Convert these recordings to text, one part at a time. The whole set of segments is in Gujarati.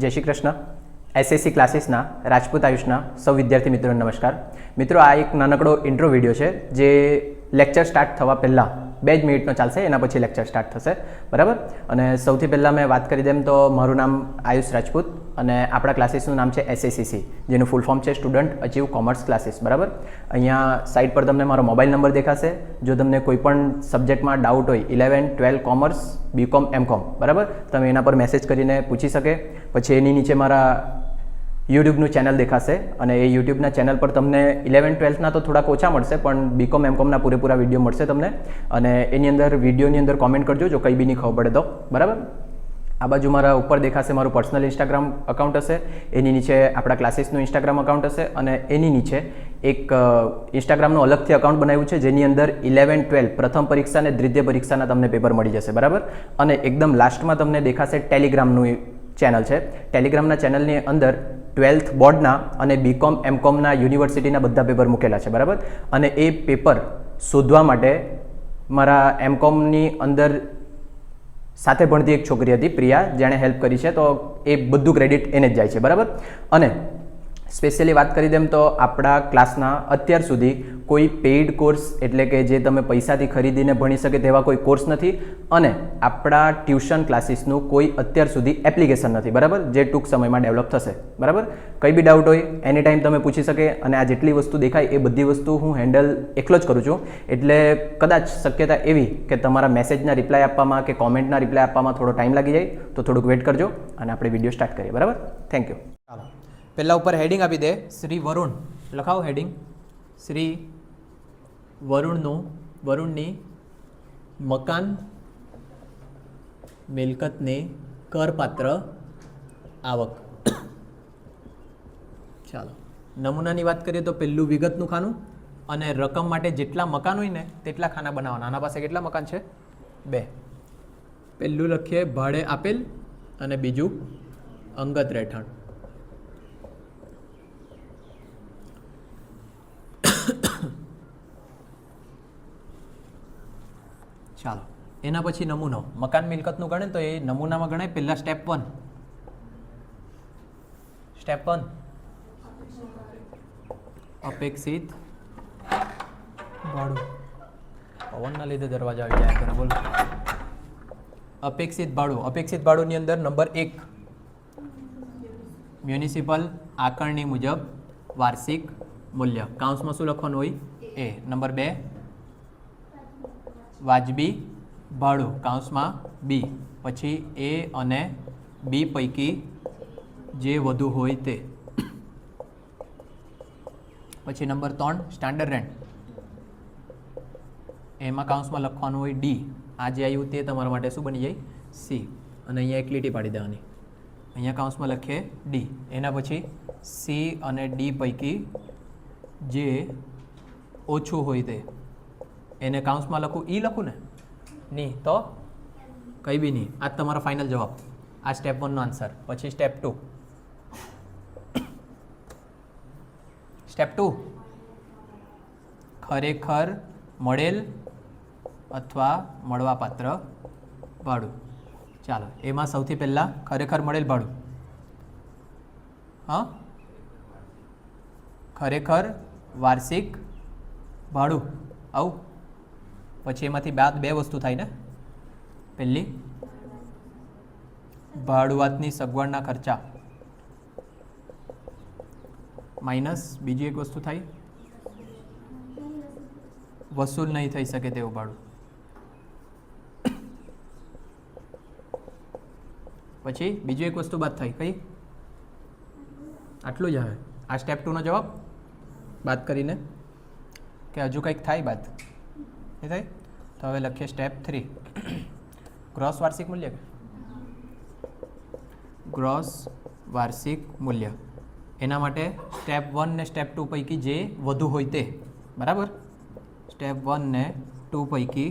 જય શ્રી કૃષ્ણ. એસએસસી ક્લાસીસના રાજપૂત આયુષના સૌ વિદ્યાર્થી મિત્રોને નમસ્કાર. મિત્રો, આ એક નાનકડો ઇન્ટ્રો વિડીયો છે જે લેક્ચર સ્ટાર્ટ થવા પહેલાં 2 મિનિટનો ચાલશે, એના પછી લેક્ચર સ્ટાર્ટ થશે, બરાબર. અને સૌથી પહેલાં મેં વાત કરી દેમ તો મારું નામ આયુષ રાજપૂત અને આપણા ક્લાસીસનું નામ છે એસએસસીસી, જેનું ફૂલ ફોર્મ છે સ્ટુડન્ટ અચીવ કોમર્સ ક્લાસીસ, બરાબર. અહીંયા સાઇટ પર તમને મારો મોબાઈલ નંબર દેખાશે. જો તમને કોઈ પણ સબ્જેક્ટમાં ડાઉટ હોય 11, 12 કોમર્સ, બીકોમ, એમકોમ, બરાબર, તમે એના પર મેસેજ કરીને પૂછી શકે. પછી એની નીચે મારા યુટ્યુબનું ચેનલ દેખાશે અને એ યુટ્યુબના ચેનલ પર તમને 11, 12ના તો થોડાક ઓછા મળશે, પણ બીકોમ, એમકોમના પૂરેપૂરા વિડીયો મળશે તમને. અને એની અંદર વિડીયોની અંદર કોમેન્ટ કરજો જો કંઈ બી નહીં ખબર પડે તો, બરાબર. આ બાજુ મારા ઉપર દેખાશે મારું પર્સનલ ઇન્સ્ટાગ્રામ અકાઉન્ટ હશે, એની નીચે આપણા ક્લાસીસનું ઇન્સ્ટાગ્રામ અકાઉન્ટ હશે અને એની નીચે એક ઇન્સ્ટાગ્રામનું અલગથી અકાઉન્ટ બનાવ્યું છે જેની અંદર 11, 12 પ્રથમ પરીક્ષા અને દ્વિતીય પરીક્ષાના તમને પેપર મળી જશે, બરાબર. અને એકદમ લાસ્ટમાં તમને દેખાશે ટેલિગ્રામનું ચેનલ છે. ટેલિગ્રામના ચેનલની અંદર 12th બોર્ડના અને બીકોમ, એમકોમના યુનિવર્સિટીના બધા પેપર મૂકેલા છે, બરાબર. અને એ પેપર શોધવા માટે મારા એમકોમની અંદર સાથે ભણતી એક છોકરી હતી પ્રિયા, જેણે હેલ્પ કરી છે, તો એ બધું ક્રેડિટ એને જ જાય છે, બરાબર. અને સ્પેશિયલી વાત કરી દેમ તો આપણા ક્લાસના અત્યાર સુધી કોઈ પેઇડ કોર્સ એટલે કે જે તમે પૈસાથી ખરીદીને ભણી શકે તેવા કોઈ કોર્સ નથી અને આપણા ટ્યુશન ક્લાસીસનું કોઈ અત્યાર સુધી એપ્લિકેશન નથી, બરાબર, જે ટૂંક સમયમાં ડેવલપ થશે, બરાબર. કંઈ બી ડાઉટ હોય એની ટાઈમ તમે પૂછી શકે અને આ જેટલી વસ્તુ દેખાય એ બધી વસ્તુ હું હેન્ડલ એકલો જ કરું છું. એટલે કદાચ શક્યતા એવી કે તમારા મેસેજના રિપ્લાય આપવામાં કે કોમેન્ટના રિપ્લાય આપવામાં થોડો ટાઈમ લાગી જાય, તો થોડુંક વેઇટ કરજો અને આપણે વિડીયો સ્ટાર્ટ કરીએ, બરાબર. Thank you. ચાલો, પહેલાં ઉપર હેડિંગ આપી દે, શ્રી વરુણ લખાવો હેડિંગ. શ્રી વરુણની મકાન મિલકતની કરપાત્ર આવક. ચાલો, નમૂનાની વાત કરીએ તો પહેલું વિગતનું ખાનું અને રકમ માટે જેટલા મકાન હોય ને તેટલા ખાના બનાવવાના. આના પાસે કેટલા મકાન છે? 2. પહેલું લખીએ ભાડે આપેલ અને બીજું અંગત રહેઠાણ. ચાલો, એના પછી નમૂનો મકાન મિલકતનું ગણે તો એ નમૂનામાં ગણાય. પહેલા સ્ટેપ 1 અપેક્ષિત ભાડું. પવનના લીધે દરવાજા આવી જાય કરે, બોલો. અપેક્ષિત ભાડુંની અંદર નંબર 1 મ્યુનિસિપલ આકારણી મુજબ વાર્ષિક મૂલ્ય. કાઉન્સમાં શું લખવાનું હોય? એ. નંબર 2 વાજબી ભાડું, કાઉન્સમાં બી. પછી એ અને બી પૈકી જે વધુ હોય તે. પછી નંબર 3 સ્ટાન્ડર્ડ રેન્ટ, એમાં કાઉન્સમાં લખવાનું હોય ડી. આ જે આવ્યું તે તમારા માટે શું બની જાય? સી. અને અહીંયા એક લીટી પાડી દેવાની, અહીંયા કાઉન્સમાં લખીએ ડી. એના પછી સી અને ડી પૈકી જે ઓછું હોય તે, એને કાઉન્સમાં લખું ઈ લખું ને? નહીં તો કંઈ બી નહીં. આ તમારો ફાઇનલ જવાબ. આ સ્ટેપ 1 નો આન્સર. પછી સ્ટેપ 2 ખરેખર મળેલ અથવા મળવાપાત્ર ભાડું. ચાલો, એમાં સૌથી પહેલાં ખરેખર મળેલ ભાડું. હા, ખરેખર વાર્ષિક ભાડું આવું. પછી એમાંથી બાદ 2 વસ્તુ થાય ને. પહેલી ભાડુઆતની સગવડના ખર્ચા માઇનસ બીજી એક વસ્તુ થાય વસૂલ નહીં થઈ શકે તેવું ભાડું. પછી બીજી એક વસ્તુ બાદ થાય, કઈ? આટલું જ આવે. આ સ્ટેપ 2 નો જવાબ બાદ કરીને કે હજુ કંઈક થાય બાદ એ થાય. તો હવે લખીએ સ્ટેપ 3 ગ્રોસ વાર્ષિક મૂલ્ય. ગ્રોસ વાર્ષિક મૂલ્ય. એના માટે સ્ટેપ 1 ને સ્ટેપ 2 પૈકી જે વધુ હોય તે, બરાબર. સ્ટેપ 1 ને 2 પૈકી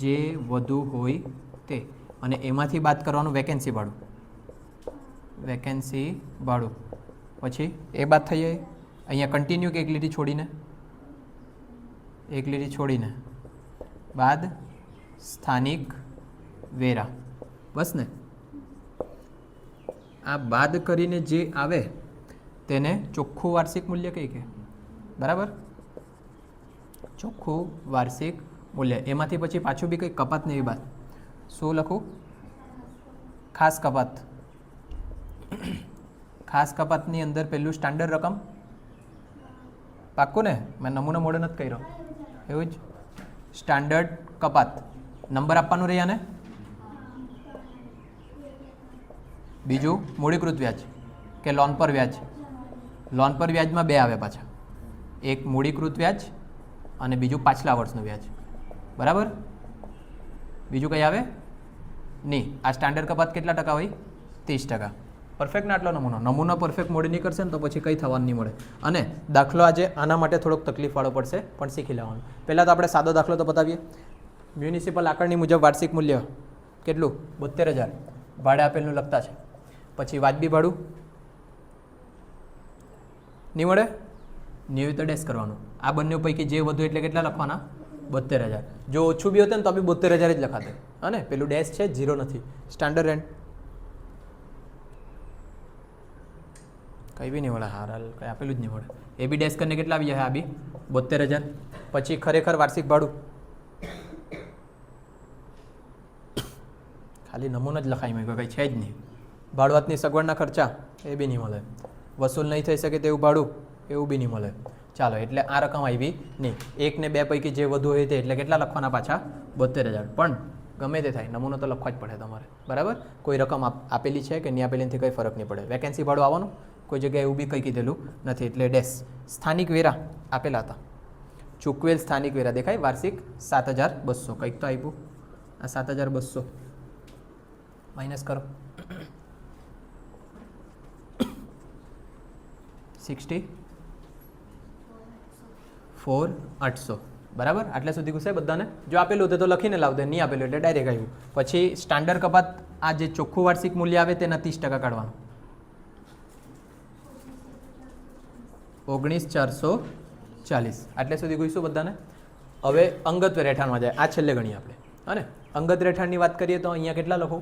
જે વધુ હોય તે, અને એમાંથી બાદ કરવાનું વેકેન્સી ભાડું. પછી એ બાદ થઈ જાય. અહીંયા કન્ટિન્યુ કે એક લીટી છોડીને બાદ સ્થાનિક વેરા. બસ ને. આ બાદ કરીને જે આવે તેને ચોખ્ખું વાર્ષિક મૂલ્ય કહી કે, બરાબર? ચોખ્ખું વાર્ષિક મૂલ્ય. એમાંથી પછી પાછું બી કંઈ કપાત ને એવી વાત. શું લખું? ખાસ કપાત. ખાસ કપાતની અંદર પહેલું સ્ટાન્ડર્ડ રકમ. પાક્કું ને? મેં નમૂનો મોડે નથી કર્યો. એવું જ સ્ટાન્ડર્ડ કપાત. નંબર આપવાનું રહ્યા ને. બીજું મૂડીકૃત વ્યાજ કે લોન પર વ્યાજ. લોન પર વ્યાજમાં બે આવે પાછા, એક મૂડીકૃત વ્યાજ અને બીજું પાછલા વર્ષનું વ્યાજ, બરાબર? બીજું કંઈ આવે નહીં. આ સ્ટાન્ડર્ડ કપાત કેટલા ટકા હોય? 30%. પરફેક્ટ ના આટલો નમૂનો પરફેક્ટ મોડી નહીં કરશે ને તો પછી કંઈ થવાનું નહીં મળે. અને દાખલો આજે આના માટે થોડોક તકલીફવાળો પડશે, પણ શીખી લેવાનું. પહેલાં તો આપણે સાદો દાખલો તો બતાવીએ. મ્યુનિસિપલ આકારણી મુજબ વાર્ષિક મૂલ્ય કેટલું? 72,000 ભાડે આપેલનું લખતા છે. પછી વાજબી ભાડું નહીં મળે, નહીં હોય તો ડેશ કરવાનું. આ બંને પૈકી જે વધુ એટલે કેટલા લખવાના? 72,000. જો ઓછું બી હોતે ને તો બી 72,000 જ લખાતે. હા ને, પેલું ડેશ છે, ઝીરો નથી. સ્ટાન્ડર્ડ રેન્ટ કંઈ બી નહીં મળે. હાલ કંઈ આપેલું જ નહીં મળે. એ બી ડેશ કરીને કેટલા આવી જાય? આ બી 72,000. પછી ખરેખર વાર્ષિક ભાડું ખાલી નમૂનો જ લખાઈ મૂક્યો, કંઈ છે જ નહીં. ભાડુઆતની સગવડના ખર્ચા એ બી નહીં મળે. વસૂલ નહીં થઈ શકે તેવું ભાડું એવું બી નહીં મળે. ચાલો, એટલે આ રકમ આવી નહીં. 1 ને 2 પૈકી જે વધુ હોય તે એટલે કેટલા લખવાના પાછા? 72,000. પણ ગમે તે થાય, નમૂનો તો લખવા જ પડે તમારે, બરાબર? કોઈ રકમ આપેલી છે કે નહીં આપેલી, કંઈ ફરક નહીં પડે. વેકેન્સી ભાડું આવવાનું, કોઈ જગ્યાએ એવું બી કંઈ કીધેલું નથી એટલે ડેશ. સ્થાનિક વેરા આપેલા હતા. ચૂકવેલ સ્થાનિક વેરા દેખાય વાર્ષિક 7,200. કંઈક તો આપ્યું. આ 7,200 માઇનસ કરો. 64,800 બરાબર. આટલા સુધી ગુસ્સે બધાને. જો આપેલું હતું તો લખીને લાવતો, નહીં આપેલું એટલે ડાયરેક્ટ આવ્યું. પછી સ્ટાન્ડર્ડ કપાત આ જે ચોખ્ખું વાર્ષિક મૂલ્ય આવે તેના 30% કાઢવાનું. 19,440 આટલે સુધી ગુઈશું બધાને. હવે અંગત રહેઠાણમાં જાય. આ છેલ્લે ગણીએ આપણે. હા ને, અંગત રહેઠાણની વાત કરીએ તો અહીંયા કેટલા લખું?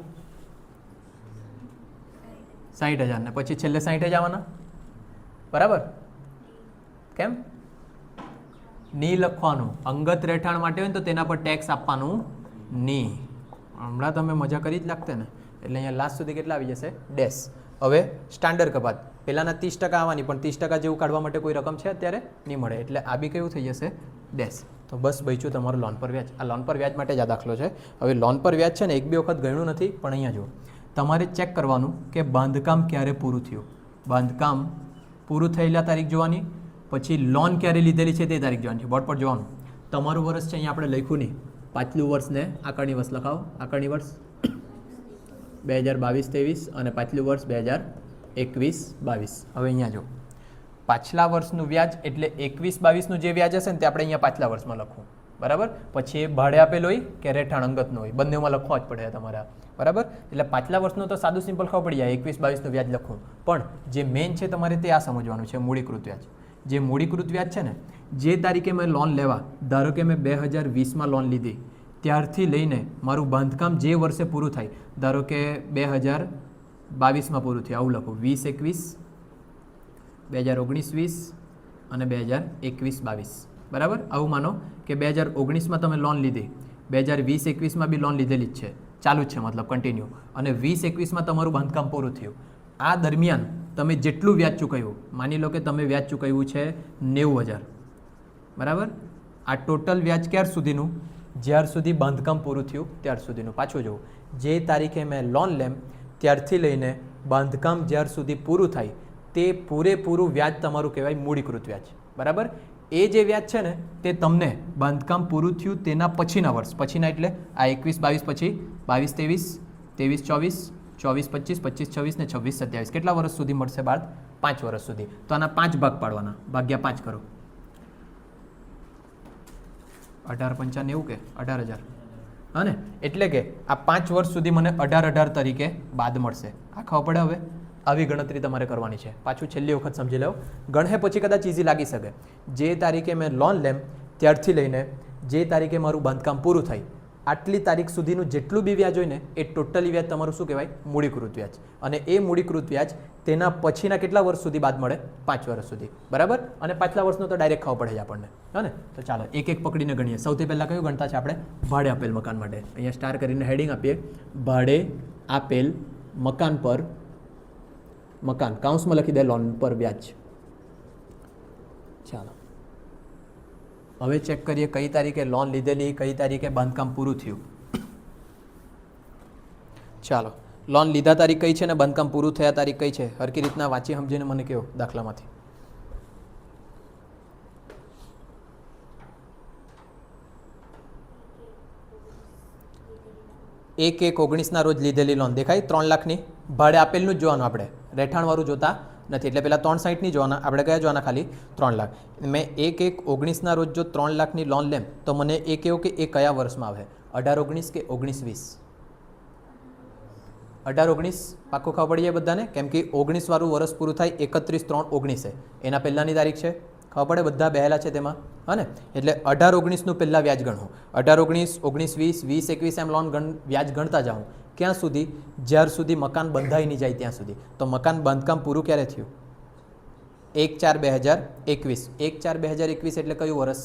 60,000 ને પછી છેલ્લે 60 જ આવવાના, બરાબર? કેમ નહીં લખવાનું? અંગત રહેઠાણ માટે હોય ને તો તેના પર ટેક્સ આપવાનું નહીં. હમણાં તમે મજા કરી જ લાગતે ને, એટલે અહીંયા લાસ્ટ સુધી કેટલા આવી જશે? ડેશ. હવે સ્ટાન્ડર્ડ કપાત પહેલાંના 30% આવવાની, પણ 30% જેવું કાઢવા માટે કોઈ રકમ છે અત્યારે નહીં મળે, એટલે આ બી કેવું થઈ જશે? ડેશ. તો બસ બચ્યું તમારું લોન પર વ્યાજ. આ લોન પર વ્યાજ માટે જ આ દાખલો છે. હવે લોન પર વ્યાજ છે ને, એક બે વખત ગણ્યું નથી, પણ અહીંયા જુઓ, તમારે ચેક કરવાનું કે બાંધકામ ક્યારે પૂરું થયું. બાંધકામ પૂરું થયેલા તારીખ જોવાની, પછી લોન ક્યારે લીધેલી છે તે તારીખ જોવાની છે. બોર્ડ પર જોવાનું. તમારું વર્ષ છે અહીંયા આપણે લખ્યું નહીં, પાછલું વર્ષને આકારણી વર્ષ લખાવો. આકારણી વર્ષ 2022-23 અને પાછલું વર્ષ 2021-22. હવે અહીંયા જો, પાછલા વર્ષનું વ્યાજ એટલે 21-22નું જે વ્યાજ હશે ને તે આપણે અહીંયા પાછલા વર્ષમાં લખવું, બરાબર? પછી એ ભાડે આપેલો હોય કે રહેઠાણ અંગતનું હોય, બંનેમાં લખવા જ પડે તમારે, બરાબર? એટલે પાછલા વર્ષનું તો સાદું સિમ્પલ ખબર પડી જાય, 21-22નું વ્યાજ લખવું. પણ જે મેઇન છે તમારે તે આ સમજવાનું છે, મૂડીકૃત વ્યાજ. જે મૂડીકૃત વ્યાજ છે ને, જે તારીખે મેં લોન લેવા, ધારો કે મેં 2020માં લોન લીધી, ત્યારથી લઈને મારું બાંધકામ જે વર્ષે પૂરું થાય, ધારો કે 2022માં પૂરું થયું, આવું લખું. 20-21, 2019-20 અને 2021-22, બરાબર? આવું માનો કે 2019માં તમે લોન લીધી, 2020-21માં બી લોન લીધેલી જ છે, ચાલુ જ છે, મતલબ કન્ટિન્યુ, અને 20-21માં તમારું બાંધકામ પૂરું થયું. આ દરમિયાન તમે જેટલું વ્યાજ ચૂકવ્યું, માની લો કે તમે વ્યાજ ચૂકવ્યું છે 90,000, બરાબર? આ ટોટલ વ્યાજ ક્યાર સુધીનું? જ્યાર સુધી બાંધકામ પૂરું થયું ત્યાર સુધીનું. પાછું જોવું, જે તારીખે મેં લોન લેમ ત્યારથી લઈને બાંધકામ જ્યાર સુધી પૂરું થાય તે પૂરેપૂરું વ્યાજ તમારું કહેવાય મૂડીકૃત વ્યાજ, બરાબર? એ જે વ્યાજ છે ને તે તમને બાંધકામ પૂરું થયું તેના પછીના વર્ષ, પછીના એટલે આ 21-22 પછી 22-23, 23-24, 24-25, 25-26 ને 26-27 કેટલા વર્ષ સુધી મળશે? બાદ 5 વર્ષ સુધી. તો આના 5 ભાગ પાડવાના, ભાગ્યા 5 કરો. 18,95 કે 18,000, હા ને? એટલે કે આ 5 વર્ષ સુધી મને 18,000 તરીકે બાદ મળશે. આ ખબર પડે? હવે આવી ગણતરી તમારે કરવાની છે. પાછું છેલ્લી વખત સમજી લો, ગણે પછી કદાચ ઇઝી લાગી શકે. જે તારીખે મેં લોન લેમ ત્યારથી લઈને જે તારીખે મારું બાંધકામ પૂરું થાય, આટલી તારીખ સુધીનું જેટલું બી વ્યાજ હોય ને એ ટોટલી વ્યાજ તમારું શું કહેવાય? મૂડીકૃત વ્યાજ. અને એ મૂડીકૃત વ્યાજ તેના પછીના કેટલા વર્ષ સુધી બાદ મળે? 5 વર્ષ સુધી, બરાબર. અને પાછલા વર્ષનો તો ડાયરેક્ટ ખાવા પડે છે આપણને, હા ને. તો ચાલો એક એક પકડીને ગણીએ. સૌથી પહેલાં કયું ગણતા છે આપણે? ભાડે આપેલ મકાન માટે. અહીંયા સ્ટાર કરીને હેડિંગ આપીએ, ભાડે આપેલ મકાન પર, મકાન કાઉન્સમાં લખી દે લોન પર વ્યાજ. ચાલો હવે ચેક કરીએ કઈ તારીખે લોન લીધેલી, કઈ તારીખે બાંધકામ પૂરું થયું. ચાલો લોન લીધા તારીખ કઈ છે ને બાંધકામ પૂરું થયા તારીખ કઈ છે? હરકી રીતના વાંચી સમજીને મને કહો દાખલામાંથી. 1/1/19 રોજ લીધેલી લોન દેખાય 3 લાખની. ભાડે આપેલનું જ જોવાનું આપણે, રહેઠાણવાળું જોતા નથી. એટલે પહેલાં 360 જોવાના, આપણે કયા જોવાના? ખાલી 3 લાખ. મેં 1/1/19 રોજ જો 3 લાખની લોન લેમ તો મને એ કહો કે એ કયા વર્ષમાં આવે? 18-19 કે 19-20? 18-19 પાક્કો ખબર પડી જાય બધાને, કેમ કે 19 વાળું વર્ષ પૂરું થાય 31/3/19 એના પહેલાંની તારીખ છે, ખબર પડે બધા બેહેલા છે તેમાં, હા ને. એટલે 18-19નું પહેલાં વ્યાજ ગણો. 18-19, 19-20, 20-21 એમ લોન વ્યાજ ગણતા જાઉં. ક્યાં સુધી? જ્યાર સુધી મકાન બંધાઈ નહીં જાય ત્યાં સુધી. તો મકાન બાંધકામ પૂરું ક્યારે થયું? 1/4/2021. 1/4/2021 એટલે કયું વર્ષ?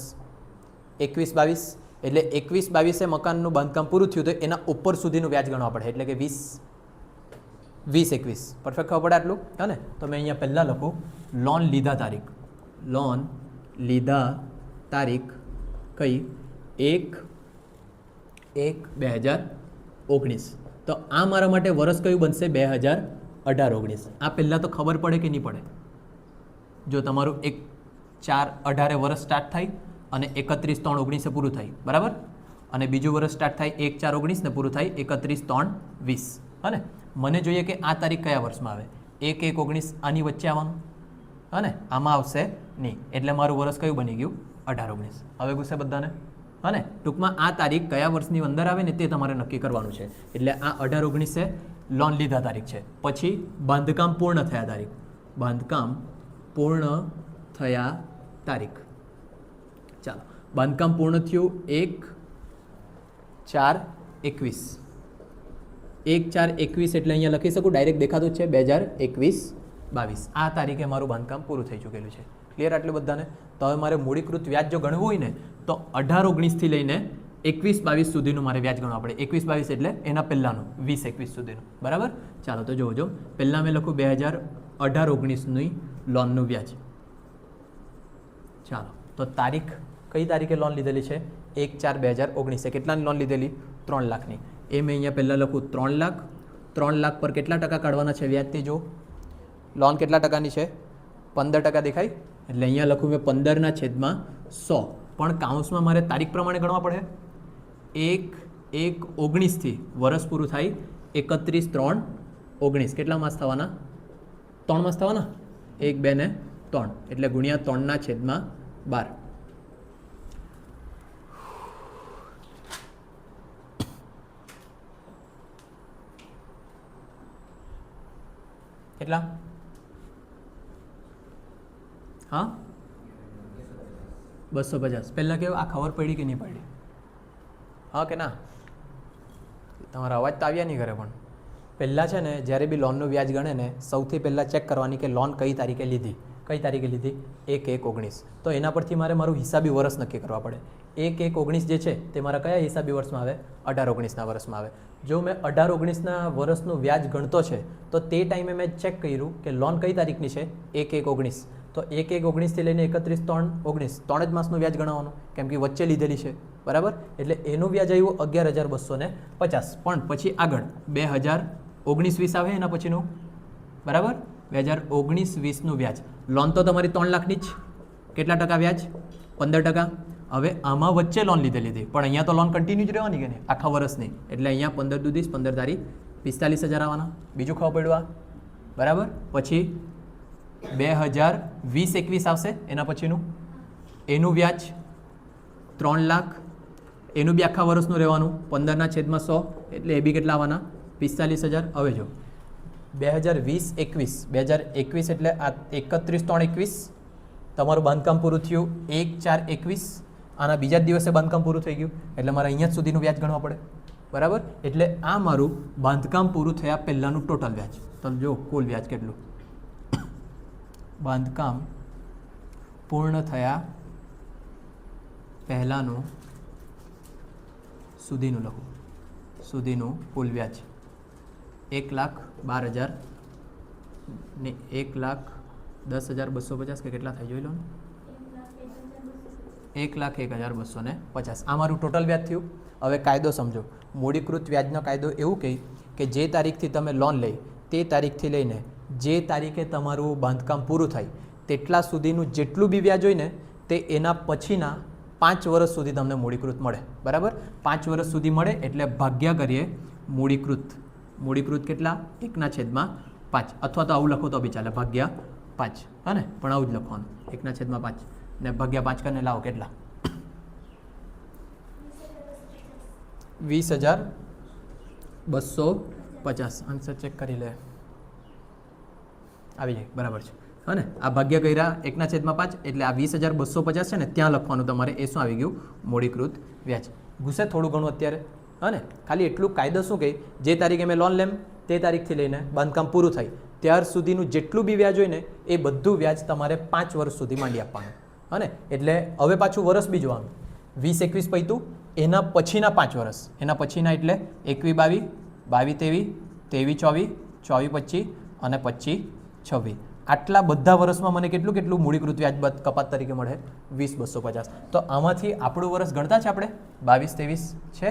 21-22. એટલે 21-22 મકાનનું બાંધકામ પૂરું થયું તો એના ઉપર સુધીનું વ્યાજ ગણવા પડે, એટલે કે 20-21. પરફેક્ટ ખબર પડે આટલું, હા ને. તો મેં અહીંયા પહેલાં લખું લોન લીધા તારીખ. લોન લીધા તારીખ કઈ? 1/1/2019. તો આ મારા માટે વર્ષ કયું બનશે? 2018-19. આ પહેલાં તો ખબર પડે કે નહીં પડે? જો તમારું 1/4/18 વર્ષ સ્ટાર્ટ થાય અને 31/3/19 પૂરું થાય, બરાબર. અને બીજું વર્ષ સ્ટાર્ટ થાય 1/4/19 પૂરું થાય 31/3/20, હા ને. મને જોઈએ કે આ તારીખ કયા વર્ષમાં આવે? 1/1/19 આની વચ્ચે આવવાનું, હા ને. આમાં આવશે નહીં, એટલે મારું વર્ષ કયું બની ગયું? 18-19. હવે ગુસ્સે બધાને, હા ને. ટૂંકમાં આ તારીખ કયા વર્ષની અંદર આવે ને તે તમારે નક્કી કરવાનું છે. એટલે આ 18-19 લોન લીધા તારીખ છે. પછી બાંધકામ પૂર્ણ થયા તારીખ. બાંધકામ પૂર્ણ થયા તારીખ. ચાલો બાંધકામ પૂર્ણ થયું 1/4/21. 1/4/21 એટલે અહીંયા લખી શકું, ડાયરેક્ટ દેખાતું જ છે 2021-22. આ તારીખે મારું બાંધકામ પૂરું થઈ ચૂકેલું છે. ક્લિયર આટલું બધાને? તો હવે મારે મૂડીકૃત વ્યાજ જો ગણવું હોય ને તો 18-19થી લઈને 21-22 સુધીનું મારે વ્યાજ ગણવા પડે. 21-22 એટલે એના પહેલાંનું 20-21 સુધીનું, બરાબર. ચાલો તો જોજો, પહેલાં મેં લખું 2018-19ની લોનનું વ્યાજ. ચાલો તો તારીખ કઈ તારીખે લોન લીધેલી છે? 1/4/2019. કેટલાની લોન લીધેલી? 3 લાખની. એ મેં અહીંયા પહેલાં લખું 3 લાખ. 3 લાખ પર કેટલા ટકા કાઢવાના છે વ્યાજથી? જો લોન કેટલા ટકાની છે? 15% દેખાય. એટલે અહીંયા લખું મેં 15/100. પણ કાઉન્સમાં મારે તારીખ પ્રમાણે ગણવા પડે. 1/1/19થી વર્ષ પૂરું થાય 31/3/19. કેટલા માસ થવાના? 3 માસ થવાના. 1, 2 ને 3 એટલે ગુણ્યા 3/12. કેટલા? હા 250. પહેલાં કેવું આ ખબર પડી કે નહીં પડી? હા કે ના? તમારા અવાજ તો આવ્યા નહીં ઘરે. પણ પહેલાં છે ને જ્યારે બી લોનનું વ્યાજ ગણે ને સૌથી પહેલાં ચેક કરવાની કે લોન કઈ તારીખે લીધી. કઈ તારીખે લીધી? 1/1/19. તો એના પરથી મારું હિસાબી વર્ષ નક્કી કરવા પડે. 1/1/19 જે છે તે મારા કયા હિસાબી વર્ષમાં આવે? 18-19ના વર્ષમાં આવે. જો મેં 18-19ના વર્ષનું વ્યાજ ગણતો છે તો તે ટાઈમે મેં ચેક કર્યું કે લોન કઈ તારીખની છે? 1/1/19. તો 1/1/19થી લઈને 31/3/19 3 જ માસનું વ્યાજ ગણાવવાનું, કેમ કે વચ્ચે લીધેલી છે, બરાબર. એટલે એનું વ્યાજ આવ્યું 11,250. પણ પછી આગળ 2019-20 આવે એના પછીનું, બરાબર. 2019-20નું વ્યાજ. લોન તો તમારી 3 લાખની જ. કેટલા ટકા વ્યાજ? 15%. હવે આમાં વચ્ચે લોન લીધેલી હતી, પણ અહીંયા તો લોન કન્ટિન્યુ જ રહેવાની કે નહીં આખા વર્ષની. એટલે અહીંયા 15 × 2 = 15 તારીખ 45,000 આવવાના. બીજું ખબર પડવા, બરાબર. પછી 2020-21 આવશે એના પછીનું, એનું વ્યાજ 3 લાખ. એનું બી આખા વર્ષનું રહેવાનું 15/100 એટલે એ બી કેટલા આવવાના? 45,000. હવે જો 2020-21 એટલે આ 31/3/21 તમારું બાંધકામ પૂરું થયું 1/4/21. આના બીજા જ દિવસે બાંધકામ પૂરું થઈ ગયું એટલે મારે અહીંયા જ સુધીનું વ્યાજ ગણવા પડે, બરાબર. એટલે આ મારું બાંધકામ પૂરું થયા પહેલાંનું ટોટલ વ્યાજ. તો જો કુલ વ્યાજ કેટલું, બાંધકામ પૂર્ણ થયા પહેલાંનું સુધીનું લખું, સુધીનું કુલ વ્યાજ 1,12,000 ને 1,10,250 કે કેટલા થાય જોઈ લો ને, 1,01,250. આ મારું ટોટલ વ્યાજ થયું. હવે કાયદો સમજો. મૂડીકૃત વ્યાજનો કાયદો એવું કહે કે જે તારીખથી તમે લોન લઈ તે તારીખથી લઈને જે તારીખે તમારું બાંધકામ પૂરું થાય તેટલા સુધીનું જેટલું બી વ્યાજ હોય ને તે એના પછીના 5 વર્ષ સુધી તમને મૂડીકૃત મળે, બરાબર. 5 વર્ષ સુધી મળે એટલે ભાગ્યા કરીએ મૂડીકૃત. મૂડીકૃત કેટલા? 1/5 અથવા તો આવું લખો તો બી ચાલે, ભાગ્યા 5, હા ને, પણ આવું જ લખવાનું 1/5 ને ભાગ્યા 5 કરીને લાવો કેટલા? 20,250. આન્સર ચેક કરી લે, આવી જાય, બરાબર છે, હા ને. આ ભાગ્ય કર્યા 1/5 એટલે આ 20,250 છે ને ત્યાં લખવાનું તમારે. એ શું આવી ગયું? મૂડીકૃત વ્યાજ. ઘૂસે થોડું ઘણું અત્યારે, હા ને. ખાલી એટલું કાયદો શું કહે, જે તારીખે મેં લોન લેમ તે તારીખથી લઈને બાંધકામ પૂરું થાય ત્યાર સુધીનું જેટલું બી વ્યાજ હોય ને એ બધું વ્યાજ તમારે 5 વર્ષ સુધી માંડી આપવાનું, હા ને. એટલે હવે પાછું વર્ષ બી જોવાનું. 20-21 પૈતું એના પછીના 5 વર્ષ, એના પછીના એટલે 21-22, 22-23, 23-24, 24-25 અને 25-26. આટલા બધા વર્ષમાં મને કેટલું મૂડીકૃત વ્યાજ કપાત તરીકે મળે? 20,250. તો આમાંથી આપણું વર્ષ ગણતા છે આપણે 22-23 છે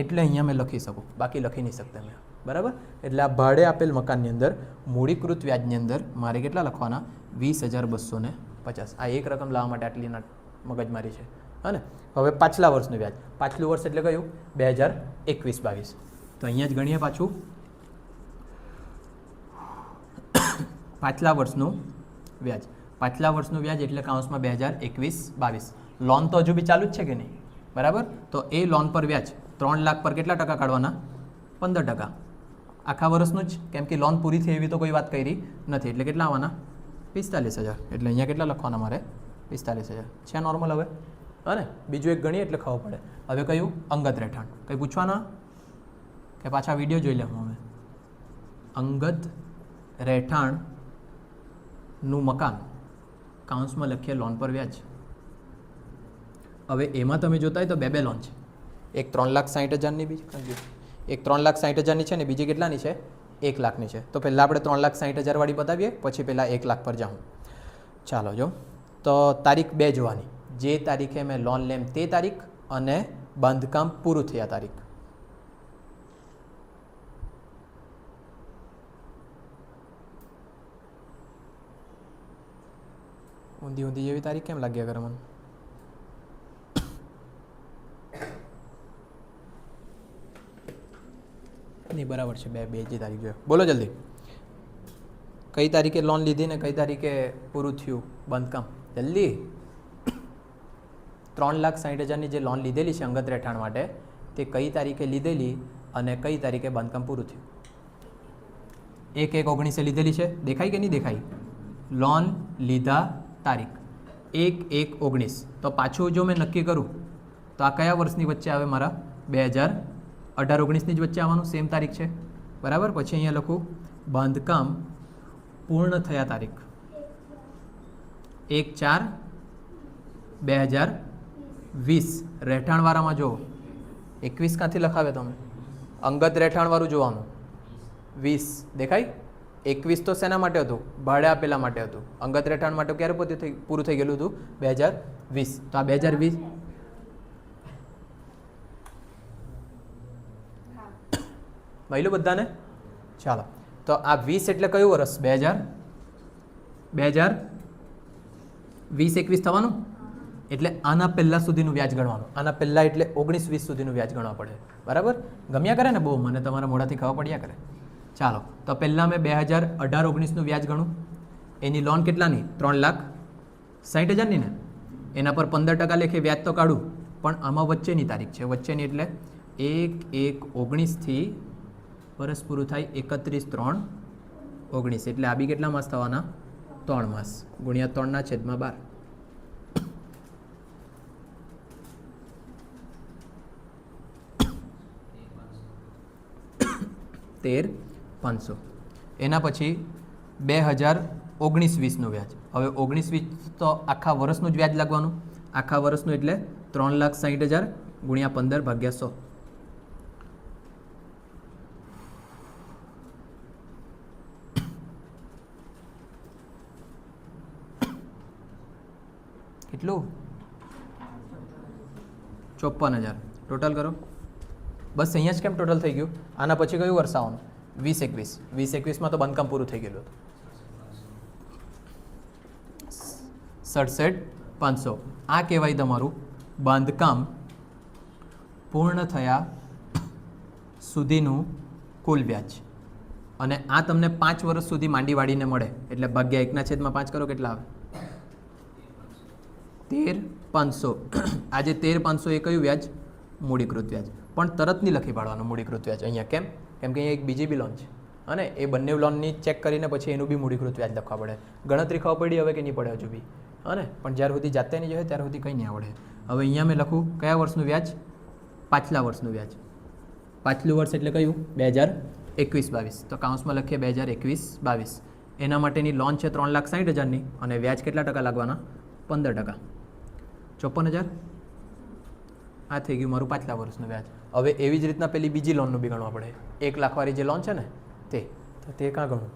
એટલે અહીંયા મેં લખી શકું, બાકી લખી નહીં શકતા મેં, બરાબર. એટલે આ ભાડે આપેલ મકાનની અંદર મૂડીકૃત વ્યાજની અંદર મારે કેટલા લખવાના? 20,250. આ એક રકમ લાવવા માટે આટલી મગજમારી છે, હા ને. હવે પાછલા વર્ષનું વ્યાજ. પાછલું વર્ષ એટલે કયું? 2021-22. તો અહીંયા જ ગણીએ પાછું. પાછલા વર્ષનું વ્યાજ. પાછલા વર્ષનું વ્યાજ એટલે કાઉન્સમાં 2021-22. લોન તો હજુ બી ચાલુ જ છે કે નહીં, બરાબર. તો એ લોન પર વ્યાજ 3 લાખ પર કેટલા ટકા કાઢવાના? 15%. આખા વર્ષનું જ, કેમ કે લોન પૂરી થઈ એવી તો કોઈ વાત કરી નથી એટલે કેટલા આવવાના? 45,000. એટલે અહીંયા કેટલા લખવાના મારે? 45,000 છે નોર્મલ. હવે હા ને, બીજું એક ગણીએ એટલે ખબર પડે. હવે કયું? અંગત રહેઠાણ. કંઈ પૂછવાના કે પાછા વિડીયો જોઈ લેવું? અમે અંગત રહેઠાણનું મકાન કાઉન્સમાં લખીએ લોન પર વ્યાજ. હવે એમાં તમે જોતા હોય તો બે લોન છે. એક 3,60,000ની, બીજી એક 3,60,000ની છે ને બીજી કેટલાની છે? 1 લાખની છે. તો પહેલાં આપણે 3,60,000 વાળી બતાવીએ, પછી પહેલાં 1 લાખ પર જાઉં. ચાલો જો. તો તારીખ 2 જોવાની, જે તારીખે મેં લોન લેમ તે તારીખ અને બાંધકામ પૂરું થયા તારીખ. ઊંધી જેવી તારીખ કેમ લાગ્યા કરે મને? નહીં, બરાબર છે. બે જે તારીખ જોઈએ. બોલો જલ્દી. કઈ તારીખે લોન લીધી ને કઈ તારીખે પૂરું થયું બાંધકામ? જલ્દી. 3,60,000ની જે લોન લીધેલી છે અંગત રહેઠાણ માટે તે કઈ તારીખે લીધેલી અને કઈ તારીખે બાંધકામ પૂરું થયું? 1/1/19 લીધેલી છે. દેખાય કે નહીં દેખાય? લોન લીધા તારીખ 1/1/19. તો પાછું જો મેં નક્કી કરું તો આ કયા વર્ષની વચ્ચે આવે મારા? 2018-19ની જ વચ્ચે આવવાનું. સેમ તારીખ છે, બરાબર. પછી અહીંયા લખું બાંધકામ પૂર્ણ થયા તારીખ 1/4/2020. રહેઠાણવાળામાં જો 21 ક્યાંથી લખાવે તમે? અંગત રહેઠાણવાળું જોવાનું. 20 દેખાય? 21 તો શેના માટે હતું? ભાડે આપેલા માટે હતું. અંગત રહેઠાણ માટે ક્યારે પૂરું થઈ ગયેલું હતું? 2020. તો આ 2020 મહિલું બધાને. ચાલો, તો આ 20 એટલે કયું વર્ષ? 2020-21 થવાનું. એટલે આના પહેલાં સુધીનું વ્યાજ ગણવાનું. આના પહેલાં એટલે 19-20 સુધીનું વ્યાજ ગણવા પડે, બરાબર. ગમ્યા કરે ને બહુ, મને તમારા મોઢાથી ખબર પડ્યા કરે. ચાલો, તો પહેલાં મેં 2018-19નું વ્યાજ ગણું. એની લોન કેટલાની? 3,60,000ની ને. એના પર 15% લેખે વ્યાજ તો કાઢું, પણ આમાં વચ્ચેની તારીખ છે. વચ્ચેની એટલે 1/1/19થી વર્ષ પૂરું થાય 31/3/19. એટલે આ બી કેટલા માસ થવાના? 3 માસ ગુણ્યા 3/12. 13,500. એના પછી 2019-20નું વ્યાજ. હવે 19-20 તો આખા વર્ષનું જ વ્યાજ લાગવાનું. આખા વર્ષનું એટલે 3,60,000 ગુણ્યા 15 ભાગ્યા 100. કેટલું? 54,000. ટોટલ કરો. બસ અહીંયા જ કેમ ટોટલ થઈ ગયું? આના પછી કયું વર્ષ આવવાનું? 20-21. 20-21માં તો બાંધકામ પૂરું થઈ ગયેલું હતું. 67,500. આ કહેવાય તમારું બાંધકામ પૂર્ણ થયા સુધીનું કુલ વ્યાજ. અને આ તમને 5 વર્ષ સુધી માંડી વાળીને મળે એટલે ભાગ્યા 1/5 કરો કેટલા આવે? 13,500. આજે 13,500 એ કયું વ્યાજ? મૂડીકૃત વ્યાજ. પણ તરત નહીં લખી પાડવાનું મૂડીકૃત વ્યાજ અહીંયા. કેમ? કેમ કે અહીંયા એક બીજી બી લોન છે અને એ બંને લોનની ચેક કરીને પછી એનું બી મૂડીકૃત વ્યાજ લખવા પડે. ગણતરી ખબર પડી હવે કે નહીં પડે હજુ બી? અને પણ જ્યાર સુધી જાતે નહીં જોઈએ ત્યાર સુધી કંઈ નહીં આવડે. હવે અહીંયા મેં લખું કયા વર્ષનું વ્યાજ? પાછલા વર્ષનું વ્યાજ. પાછલું વર્ષ એટલે કયું? 2021-22. તો કાઉન્સમાં લખીએ 2021-22. એના માટેની લોન છે 3,60,000ની અને વ્યાજ કેટલા ટકા લાગવાના? 15%. 54,000. આ થઈ ગયું મારું પાછલા વર્ષનું વ્યાજ. હવે એવી જ રીતના પેલી બીજી લોનનું બી ગણવા પડે. 1 લાખવાળી જે લોન છે ને તે ક્યાં ગણું?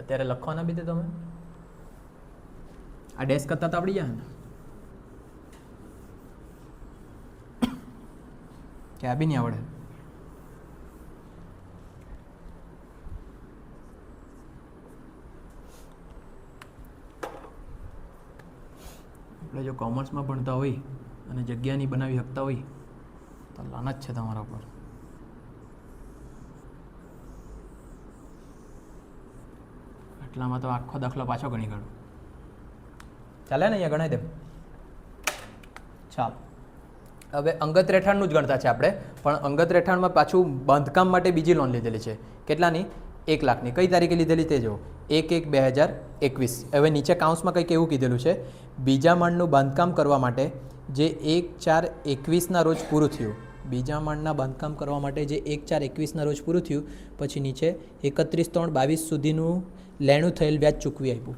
અત્યારે લખવાના બી તે તમે આ ડેશ કરતા તો આવડી જાય ને કે આ બી નહીં આવડે? આપણે જો કોમર્સમાં ભણતા હોય અને જગ્યા નહીં બનાવી શકતા હોય તો લાનત છે તમારા પર. આટલામાં તો આખો દાખલો પાછો ગણી કાઢું. ચાલે ને? અહીંયા ગણાય દે. ચાલો હવે અંગત રહેઠાણનું જ ગણતા છે આપણે. પણ અંગત રહેઠાણમાં પાછું બાંધકામ માટે બીજી લોન લીધેલી છે. કેટલાની? 1 લાખની. કઈ તારીખે લીધેલી તે જો 1/1/2021. હવે નીચે કાઉન્સમાં કંઈક એવું કીધેલું છે, બીજા માળનું બાંધકામ કરવા માટે જે 1/4/21ના રોજ પૂરું થયું. બીજા માળના બાંધકામ કરવા માટે જે 1/4/21ના રોજ પૂરું થયું પછી નીચે 31/3/22 સુધીનું લેણું થયેલ વ્યાજ ચૂકવી આપ્યું.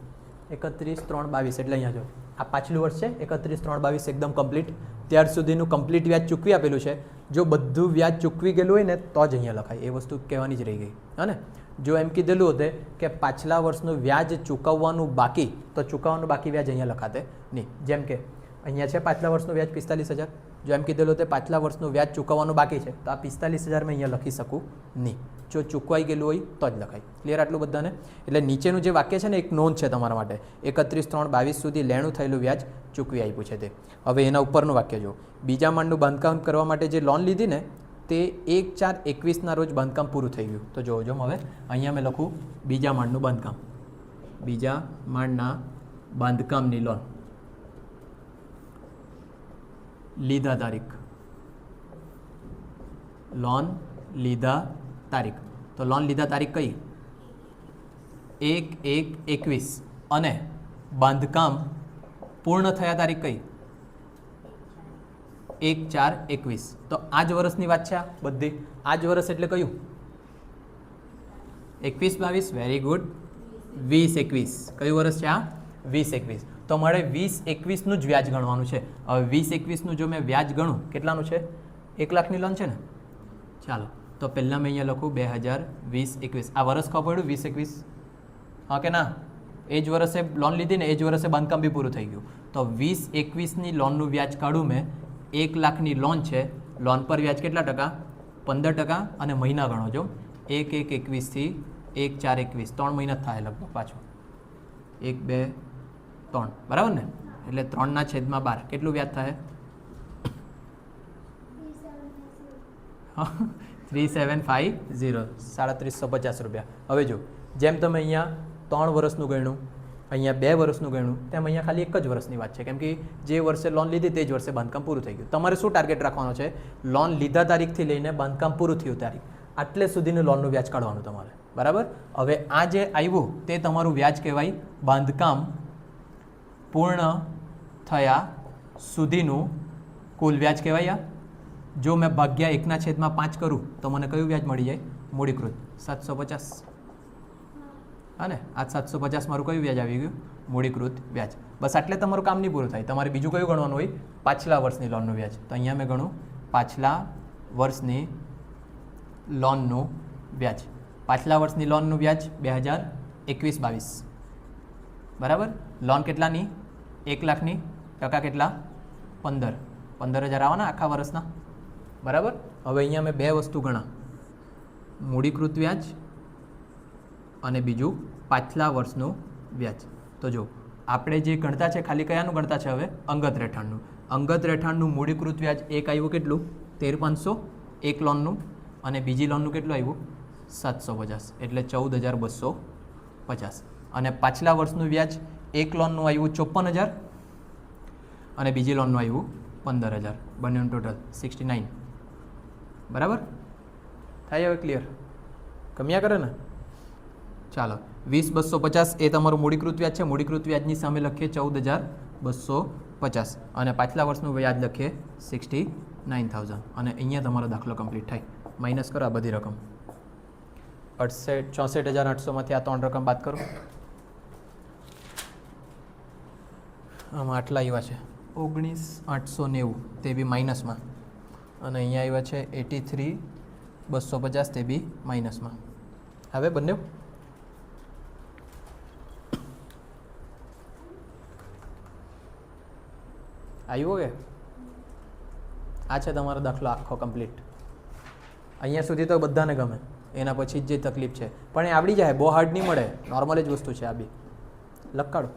31/3/22 એટલે અહીંયા જો આ પાછલું વર્ષ છે 31/3/22 એકદમ કમ્પ્લીટ. ત્યાર સુધીનું કમ્પ્લીટ વ્યાજ ચૂકવી આપેલું છે. જો બધું વ્યાજ ચૂકવી ગયેલું હોય ને તો જ અહીંયા લખાય. એ વસ્તુ કહેવાની જ રહી ગઈ. હા ને? જો એમ કીધેલું હોતે કે પાછલા વર્ષનું વ્યાજ ચૂકવવાનું બાકી તો ચૂકવવાનું બાકી વ્યાજ અહીંયા લખાતે નહીં. જેમ કે અહીંયા છે પાછલા વર્ષનું વ્યાજ 45,000. જો એમ કીધેલું હોતે પાછલા વર્ષનું વ્યાજ ચૂકવવાનું બાકી છે તો આ 45,000 મેં અહીંયા લખી શકું નહીં. જો ચૂકવાઈ ગયેલું હોય તો જ લખાય. ક્લિયર આટલું બધાને? એટલે નીચેનું જે વાક્ય છે ને એક નોંધ છે તમારા માટે. 31/3/22 સુધી લેણું થયેલું વ્યાજ ચૂકવી આપ્યું છે તે. હવે એના ઉપરનું વાક્ય જો બીજા માળનું બાંધકામ કરવા માટે જે લોન લીધી ને તે 1/4/21ના રોજ બાંધકામ પૂરું થઈ ગયું. તો જો હવે અહીંયા મેં લખું બીજા માળનું બાંધકામ. બીજા માળના બાંધકામની લોન લીધા તારીખ. લોન લીધા તારીખ. તો લોન લીધા તારીખ કઈ? 1/1/21 અને બાંધકામ પૂર્ણ થયા તારીખ કઈ? 1/4/21. તો આ જ વર્ષની વાત છે આ બધી. આ જ વર્ષ એટલે કયું? 21-22. Very good. 20-21. કયું વર્ષ છે આ? 20-21. તો મારે 20-21નું જ વ્યાજ ગણવાનું છે. હવે 20-21નું જો મેં વ્યાજ ગણું કેટલાનું છે? 1 લાખની લોન છે ને? ચાલો તો પહેલાં મેં અહીંયા લખું 2020-21. આ વર્ષ ખબર પડ્યું 20-21? હા કે ના? એ જ વર્ષે લોન લીધી ને એ જ વર્ષે બાંધકામ બી પૂરું થઈ ગયું. તો 20-21ની લોનનું વ્યાજ કાઢું મેં. 1 લાખની લોન છે. લોન પર વ્યાજ કેટલા ટકા? 15%. અને મહિના ગણો જો 1/1/21 થી 1/4/21. 3 મહિના જ થાય લગભગ પાછું. 1, 2, 3 બરાબર ને? એટલે 3/12 કેટલું વ્યાજ થાય? 3750. 3750 રૂપિયા. હવે જો જેમ તમે અહીંયા 3 વર્ષનું ગણ્યું, અહીંયા 2 વર્ષનું ગણ્યું, તેમ અહીંયા ખાલી 1 જ વર્ષની વાત છે. કેમ કે જે વર્ષે લોન લીધી તે જ વર્ષે બાંધકામ પૂરું થઈ ગયું. તમારે શું ટાર્ગેટ રાખવાનો છે? લોન લીધા તારીખથી લઈને બાંધકામ પૂરું થયું તારીખ આટલે સુધીનું લોનનું વ્યાજ કાઢવાનું તમારે. બરાબર? હવે આ જે આવ્યું તે તમારું વ્યાજ કહેવાય બાંધકામ પૂર્ણ થયા સુધીનું કુલ વ્યાજ કહેવાય. જો મેં ભાગ્યા 1/5 કરું તો મને કયું વ્યાજ મળી જાય? મૂડીકૃત 750. હા ને, આ 750 મારું કયું વ્યાજ આવી ગયું? મૂડીકૃત વ્યાજ. બસ આટલે તમારું કામ નહીં પૂરું થાય. તમારે બીજું કયું ગણવાનું હોય? પાછલા વર્ષની લોનનું વ્યાજ. તો અહીંયા મેં ગણું પાછલા વર્ષની લોનનું વ્યાજ. પાછલા વર્ષની લોનનું વ્યાજ 2021-22. બરાબર. લોન કેટલાની? 1 લાખની. ટકા કેટલા? 15,000 આવવાના આખા વર્ષના. બરાબર. હવે અહીંયા મેં બે વસ્તુ ગણા, મૂડીકૃત વ્યાજ અને બીજું પાછલા વર્ષનું વ્યાજ. તો જો આપણે જે ગણતા છે ખાલી કયાનું ગણતા છે? હવે અંગત રહેઠાણનું. અંગત રહેઠાણનું મૂડીકૃત વ્યાજ એક આવ્યું કેટલું? 13,500 એક લોનનું, અને બીજી લોનનું કેટલું આવ્યું? 750, એટલે 14,250. અને પાછલા વર્ષનું વ્યાજ એક લોનનું આવ્યું 54,000 અને બીજી લોનનું આવ્યું 15,000. બંનેનું ટોટલ 69. બરાબર. થાય હવે ક્લિયર? કમ્યા કરે ને? ચાલો, 20,250 એ તમારું મૂડીકૃત વ્યાજ છે. મૂડીકૃત વ્યાજની સામે લખીએ 14,250 અને પાછલા વર્ષનું વ્યાજ લખીએ 69,000. અને અહીંયા તમારો દાખલો કમ્પ્લીટ થાય. માઇનસ કરો આ બધી રકમ. 64,800માંથી આ 3 રકમ બાદ કરો. આમાં આટલા આવ્યા છે 19,890, તે બી માઇનસમાં. અને અહીંયા આવ્યા છે 83,250, તે બી માઇનસમાં. હવે બંને આવ્યો કે? આ છે તમારો દાખલો આખો કમ્પ્લીટ. અહીંયા સુધી તો બધાને ગમે, એના પછી જ જે તકલીફ છે પણ એ આવડી જાય, બહુ હાર્ડ નહીં મળે, નોર્મલ જ વસ્તુ છે આ બી. લખાડો.